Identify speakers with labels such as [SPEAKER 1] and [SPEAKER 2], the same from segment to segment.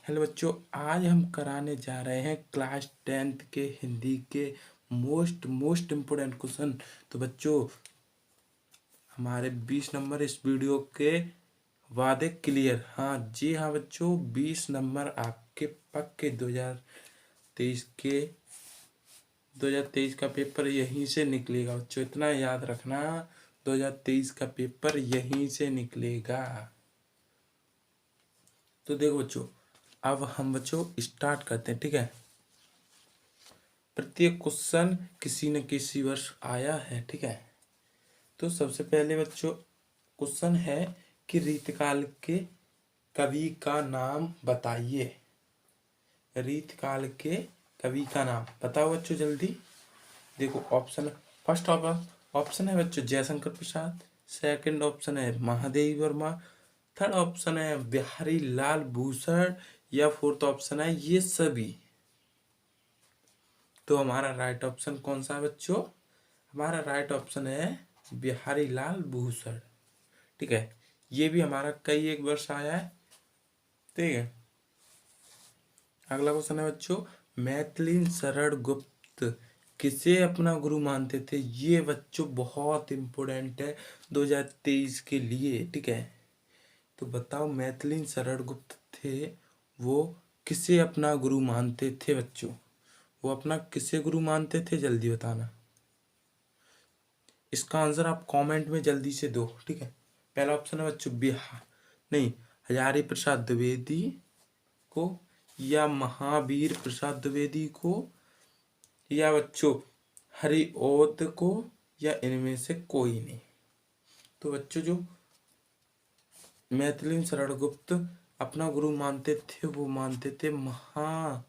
[SPEAKER 1] Hello बच्चों, आज हम कराने जा रहे हैं क्लास 10th के हिंदी के मोस्ट इम्पोर्टेंट क्वेश्चन। तो बच्चों, हमारे 20 नंबर इस वीडियो के वादे क्लियर। हाँ जी हाँ बच्चों, 20 नंबर आपके पक्के 2023 का पेपर यहीं से निकलेगा बच्चों, इतना याद रखना। 2023 का पेपर यहीं से निकलेगा। तो देखो बच्चों, अब हम बच्चों स्टार्ट करते हैं, ठीक है। प्रत्येक क्वेश्चन किसी न किसी वर्ष आया है, ठीक है। तो सबसे पहले बच्चों क्वेश्चन है कि रीतकाल के कवि का नाम बताइए। रीतकाल के कवि का नाम बताओ बच्चों जल्दी। देखो ऑप्शन, फर्स्ट ऑप्शन है बच्चों जयशंकर प्रसाद, सेकंड ऑप्शन है महादेवी वर्मा, थर्ड ऑप्शन है बिहारी लाल भूषण, या फोर्थ ऑप्शन है ये सभी। तो हमारा राइट ऑप्शन कौन सा है बच्चों? हमारा राइट ऑप्शन है बिहारी लाल भूषण, ठीक है। ये भी हमारा कई एक वर्ष आया है, ठीक है। अगला क्वेश्चन है बच्चों, मैथिली शरण गुप्त किसे अपना गुरु मानते थे? ये बच्चों बहुत इंपोर्टेंट है 2023 के लिए, ठीक है। तो बताओ, मैथिली शरण गुप्त थे, वो किसे अपना गुरु मानते थे बच्चों? वो अपना किसे गुरु मानते थे, जल्दी बताना। इसका आंसर आप कमेंट में जल्दी से दो, ठीक है। पहला ऑप्शन है बच्चों बिहार, नहीं, हजारी प्रसाद द्विवेदी को, या महावीर प्रसाद द्विवेदी को, या बच्चों हरिऔध को, या इनमें से कोई नहीं। तो बच्चों जो मैथिली शरण गुप्त अपना गुरु मानते थे, वो मानते थे महावीर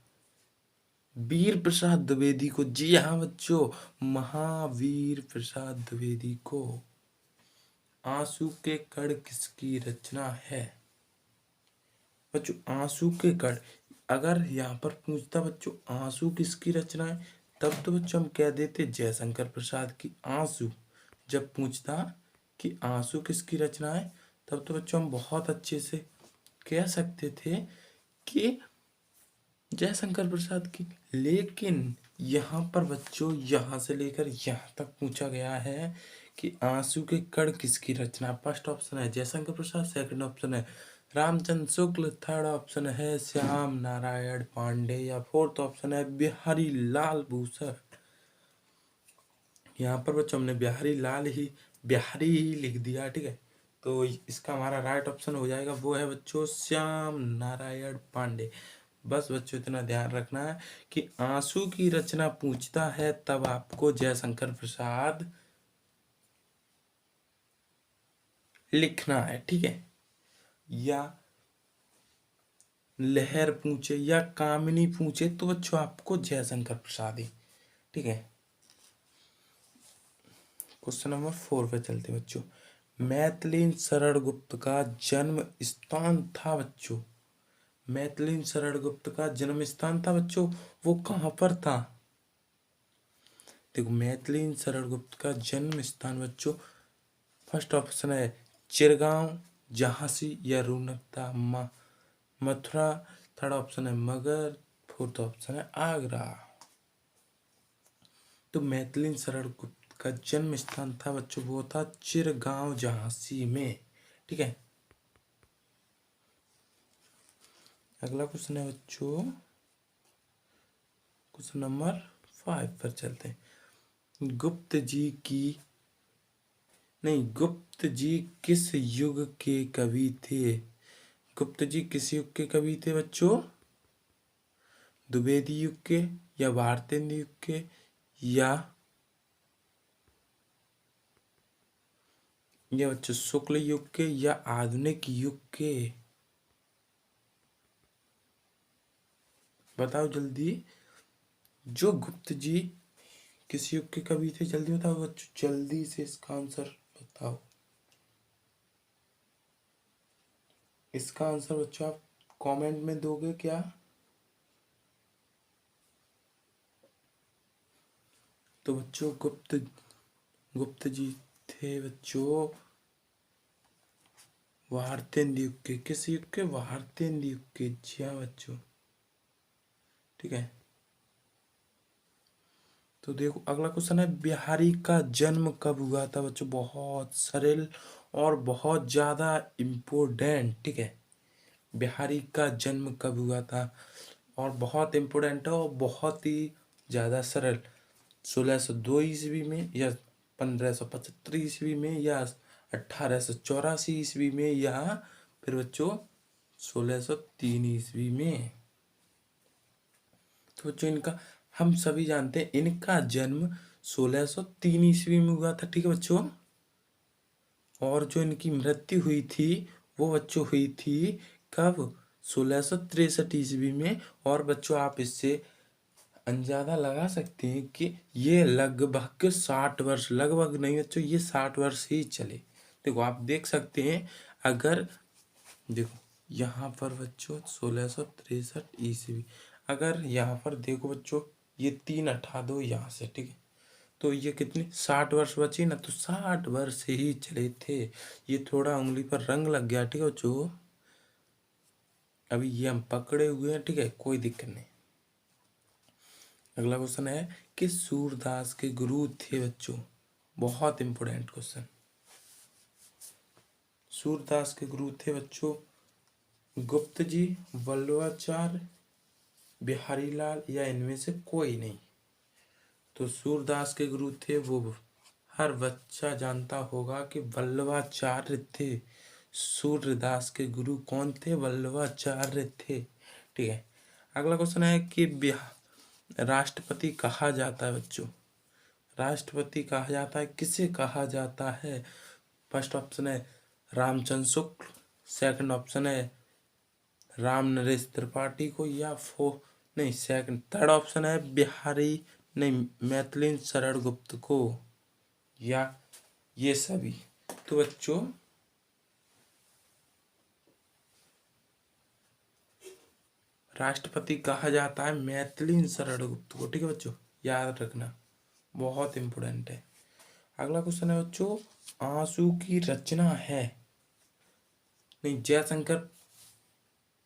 [SPEAKER 1] प्रसाद द्विवेदी को। जी हाँ बच्चों, महावीर प्रसाद द्विवेदी को। आंसू के कण किसकी रचना है बच्चों? आंसू के कण, अगर यहाँ पर पूछता बच्चों आंसू किसकी रचना है, तब तो बच्चों हम कह देते जयशंकर प्रसाद की आंसू। जब पूछता कि आंसू किसकी रचना है, तब तो बच्चों हम बहुत अच्छे से कह सकते थे कि जयशंकर प्रसाद की। लेकिन यहाँ पर बच्चों यहाँ से लेकर यहाँ तक पूछा गया है कि आंसू के कण किसकी रचना। फर्स्ट ऑप्शन है जयशंकर प्रसाद, सेकंड ऑप्शन है रामचंद्र शुक्ल, थर्ड ऑप्शन है श्याम नारायण पांडे, या फोर्थ ऑप्शन है बिहारी लाल भूषण। यहाँ पर बच्चों हमने बिहारी ही लिख दिया, ठीक है। तो इसका हमारा राइट ऑप्शन हो जाएगा, वो है बच्चों श्याम नारायण पांडे। बस बच्चों इतना ध्यान रखना है कि आंसू की रचना पूछता है तब आपको जयशंकर प्रसाद लिखना है, ठीक है। या लहर पूछे या कामिनी पूछे तो बच्चों आपको जयशंकर प्रसाद ही, ठीक है। क्वेश्चन नंबर 4 पे चलते बच्चों। मैथिली शरण गुप्त का जन्म स्थान था बच्चों। मैथिली शरण गुप्त का जन्म स्थान था बच्चों, वो कहाँ पर था? देखो मैथिली शरण गुप्त का जन्म स्थान बच्चों, फर्स्ट ऑप्शन है चिरगांव, झांसी, या रूनकता मथुरा, थर्ड ऑप्शन है मगध, फोर्थ ऑप्शन है आगरा। तो मैथिली शरण गुप्त का जन्म स्थान था बच्चों, वो था चिरगांव झांसी में, ठीक है। अगला क्वेश्चन है बच्चों, क्वेश्चन नंबर 5 पर चलते हैं। गुप्त जी किस युग के कवि थे? गुप्त जी किस युग के कवि थे बच्चों? द्विवेदी युग के, या भारतेंदु युग के, या बच्चों शुक्ल युग के, या आधुनिक युग के? बताओ जल्दी। जो गुप्त जी किस युग के कवि थे, जल्दी बताओ बच्चों, जल्दी से इसका आंसर बताओ। इसका आंसर बच्चों आप कमेंट में दोगे क्या? तो बच्चों गुप्त जी थे बच्चों, भारतेंदु युग के, किस युग के? भारतेंदु युग के। जी हाँ बच्चों, ठीक है। तो देखो अगला क्वेश्चन है, बिहारी का जन्म कब हुआ था बच्चों? बहुत सरल और बहुत ज्यादा इम्पोर्टेंट, ठीक है। बिहारी का जन्म कब हुआ था और बहुत इम्पोर्टेंट है और बहुत ही ज्यादा सरल। 1602 ईस्वी में, या 1575 ईस्वी में, या 1884 ईस्वी में, या फिर बच्चों 1603 ईस्वी में। तो बच्चों इनका, हम सभी जानते हैं इनका जन्म 1603 ईस्वी में हुआ था, ठीक है बच्चों। और जो इनकी मृत्यु हुई थी वो बच्चों हुई थी कब? 1663 ईस्वी में। और बच्चों आप इससे अंदाजा लगा सकते हैं कि ये लगभग 60 वर्ष, लगभग नहीं बच्चों, ये 60 वर्ष ही चले। देखो आप देख सकते हैं, अगर देखो यहाँ पर बच्चों 1663 ईस्वी, अगर यहाँ पर देखो बच्चों, ये 3 हटा दो यहाँ से, ठीक है। तो ये कितनी 60 वर्ष बची ना, तो 60 वर्ष ही चले थे। ये थोड़ा उंगली पर रंग लग गया, ठीक है बच्चों। अभी ये हम पकड़े हुए हैं, ठीक है, कोई दिक्कत नहीं। अगला क्वेश्चन है कि सूरदास के गुरु थे बच्चों, बहुत इंपोर्टेंट क्वेश्चन। सूरदास के गुरु थे बच्चों गुप्त जी, वल्लभाचार्य, बिहारी लाल, या इनमें से कोई नहीं। तो सूरदास के गुरु थे, वो हर बच्चा जानता होगा कि वल्लभाचार्य थे। सूरदास के गुरु कौन थे? वल्लभाचार्य थे, ठीक है। अगला क्वेश्चन है कि राष्ट्रपति कहा जाता है बच्चों, राष्ट्रपति कहा जाता है, किसे कहा जाता है? फर्स्ट ऑप्शन है रामचंद्र शुक्ल, सेकंड ऑप्शन है राम नरेश त्रिपाठी को, या नहीं, सेकंड, थर्ड ऑप्शन है बिहारी नहीं मैथिली शरण गुप्त को, या ये सभी। तो बच्चों राष्ट्रपति कहा जाता है मैथिली शरण गुप्त को, ठीक है बच्चों, याद रखना, बहुत इंपोर्टेंट है। अगला क्वेश्चन है बच्चों, आंसू की रचना है, नहीं जयशंकर,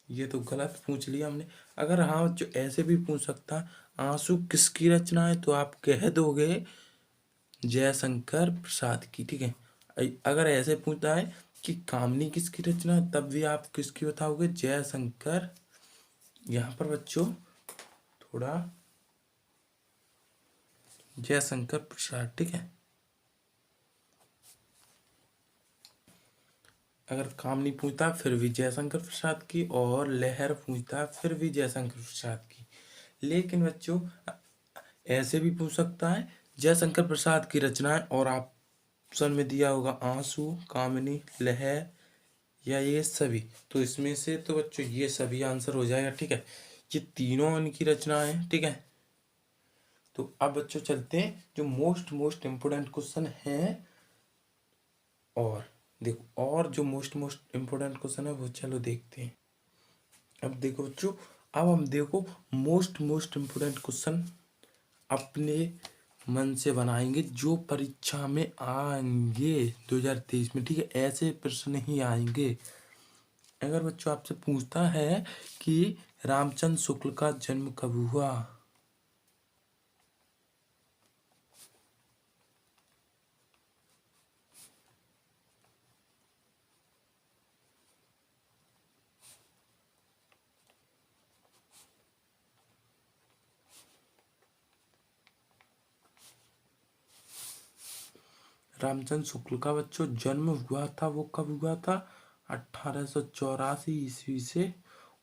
[SPEAKER 1] ये तो गलत पूछ लिया हमने। अगर हाँ बच्चों ऐसे भी पूछ सकता, आंसू किसकी रचना है, तो आप कह दोगे जयशंकर प्रसाद की, ठीक है। अगर ऐसे पूछता है कि कामनी किसकी रचना है, तब भी आप किसकी बताओगे? जयशंकर। यहाँ पर बच्चों थोड़ा जयशंकर प्रसाद, ठीक है। अगर कामनी पूछता फिर भी जयशंकर प्रसाद की, और लहर पूछता फिर भी जयशंकर प्रसाद की। लेकिन बच्चों ऐसे भी पूछ सकता है जयशंकर प्रसाद की रचनाएं, और ऑप्शन में दिया होगा आंसू, कामिनी, लहर, या ये सभी। तो इसमें से तो बच्चों ये सभी आंसर हो जाएगा, ठीक है। ये तीनों इनकी रचनाएं हैं, ठीक है। तो अब बच्चों चलते हैं जो मोस्ट इम्पोर्टेंट क्वेश्चन है, और देखो और जो मोस्ट इम्पोर्टेंट क्वेश्चन है वो चलो देखते हैं। अब देखो बच्चों, अब हम देखो मोस्ट इम्पोर्टेंट क्वेश्चन अपने मन से बनाएंगे जो परीक्षा में आएंगे 2023 में, ठीक है। ऐसे प्रश्न नहीं आएंगे। अगर बच्चों आपसे पूछता है कि रामचंद्र शुक्ल का जन्म कब हुआ, रामचंद्र शुक्ल का बच्चों जन्म हुआ था, वो कब हुआ था? 1884 ईस्वी से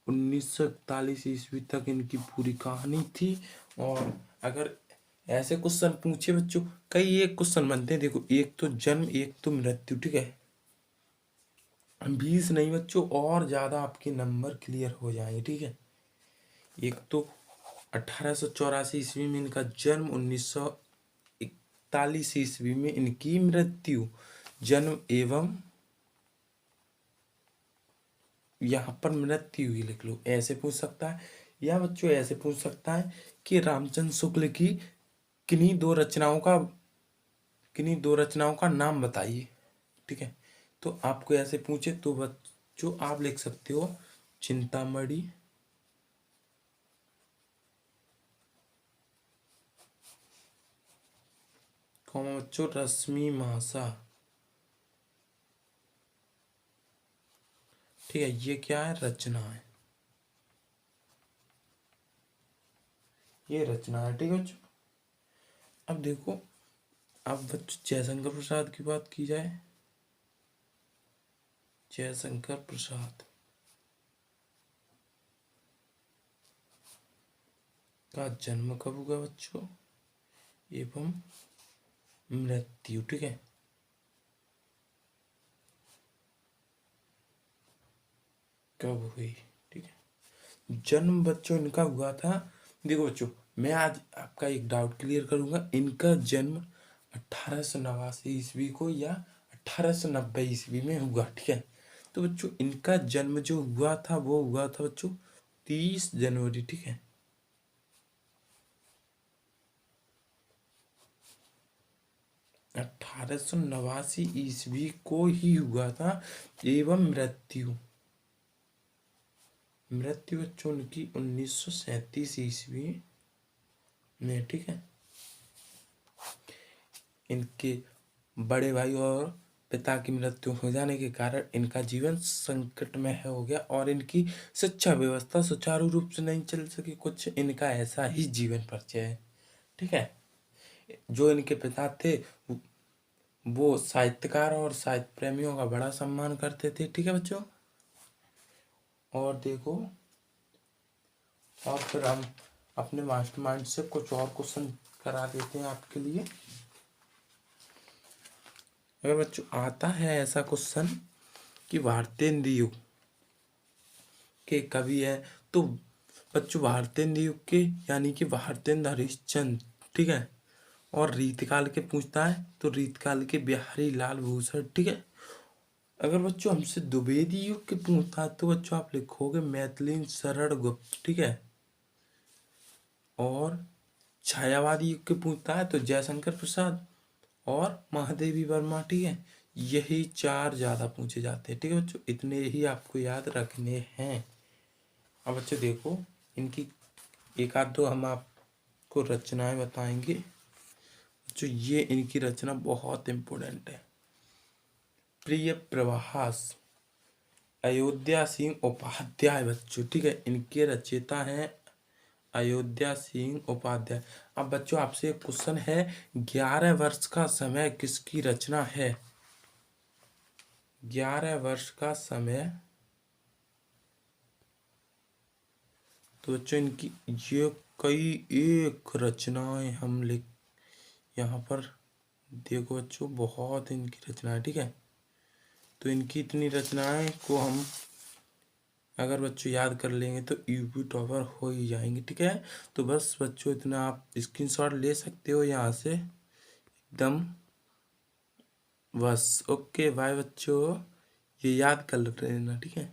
[SPEAKER 1] 1941 ईस्वी तक इनकी पूरी कहानी थी। और अगर ऐसे क्वेश्चन पूछे बच्चों, कई एक क्वेश्चन बनते हैं, देखो एक तो जन्म, एक तो मृत्यु, ठीक है। 20 नहीं बच्चों, और ज्यादा आपके नंबर क्लियर हो जाएंगे, ठीक है। एक तो 1884 ईस्वी में इनका जन्म, 1941 ईस्वी में इनकी मृत्यु। जन्म एवं यहाँ पर मृत्यु ही लिख लो, ऐसे पूछ सकता है। या बच्चों ऐसे पूछ सकता है कि रामचंद्र शुक्ल की किन्हीं दो रचनाओं का नाम बताइए, ठीक है। तो आपको ऐसे पूछे तो बच्चों आप लिख सकते हो चिंतामणि, कॉमा बच्चों रश्मि मासा। ठीक है, ये क्या है, रचना है, ये रचना है। ठीक है बच्चों, अब देखो, अब बच्चों जयशंकर प्रसाद की बात की जाए। जयशंकर प्रसाद का जन्म कब हुआ बच्चों एवं मृत्यु। ठीक है, कब हुई। ठीक है, जन्म बच्चों इनका हुआ था, देखो बच्चों मैं आज आपका एक डाउट क्लियर करूंगा। इनका जन्म 1889 ईस्वी को या 1890 ईस्वी में हुआ। ठीक है, तो बच्चों इनका जन्म जो हुआ था वो हुआ था बच्चों 30 जनवरी। ठीक है, 1889 ईस्वी को ही हुआ था। एवं मृत्यु, मृत्यु बच्चों उनकी 1937 ईस्वी में। ठीक है, इनके बड़े भाई और पिता की मृत्यु हो जाने के कारण इनका जीवन संकट में हो गया और इनकी शिक्षा व्यवस्था सुचारू रूप से नहीं चल सकी। कुछ इनका ऐसा ही जीवन परिचय है। ठीक है, जो इनके पिता थे वो साहित्यकार और साहित्य प्रेमियों का बड़ा सम्मान करते थे। ठीक है बच्चों, और देखो, और फिर हम अपने मास्टरमाइंड से कुछ और क्वेश्चन करा देते हैं आपके लिए। अगर बच्चों आता है ऐसा क्वेश्चन कि भारतेंदु युग के कवि है, तो बच्चों भारतेंदु युग के यानी कि भारतेंदु हरिश्चंद्र। ठीक है, और रीतकाल के पूछता है तो रीतकाल के बिहारी लाल भूषण। ठीक है, अगर बच्चों हमसे द्विवेदी युग के पूछता है तो बच्चों आप लिखोगे मैथिली शरण गुप्त। ठीक है, और छायावादी युग के पूछता है तो जयशंकर प्रसाद और महादेवी वर्मा। ठीक है, यही चार ज्यादा पूछे जाते हैं। ठीक है बच्चों, इतने ही आपको याद रखने हैं। अब बच्चों देखो, इनकी एक आध दो हम आपको रचनाएं बताएंगे। बच्चों ये इनकी रचना बहुत इंपॉर्टेंट है। प्रिय प्रवास, अयोध्या सिंह उपाध्याय बच्चों। ठीक है, इनके रचयिता हैं अयोध्या सिंह उपाध्याय। अब बच्चों आपसे एक क्वेश्चन है, 11 वर्ष का समय किसकी रचना है। 11 वर्ष का समय, तो बच्चों इनकी ये कई एक रचनाएं हम लिख यहाँ पर देखो बच्चों, बहुत इनकी रचनाएं। ठीक है, तो इनकी इतनी रचनाएं को हम अगर बच्चों याद कर लेंगे तो यूपी टॉपर हो ही जाएंगे। ठीक है, तो बस बच्चों इतना आप स्क्रीनशॉट ले सकते हो यहाँ से एकदम। बस ओके बाय बच्चों, ये याद कर लेना। ठीक है।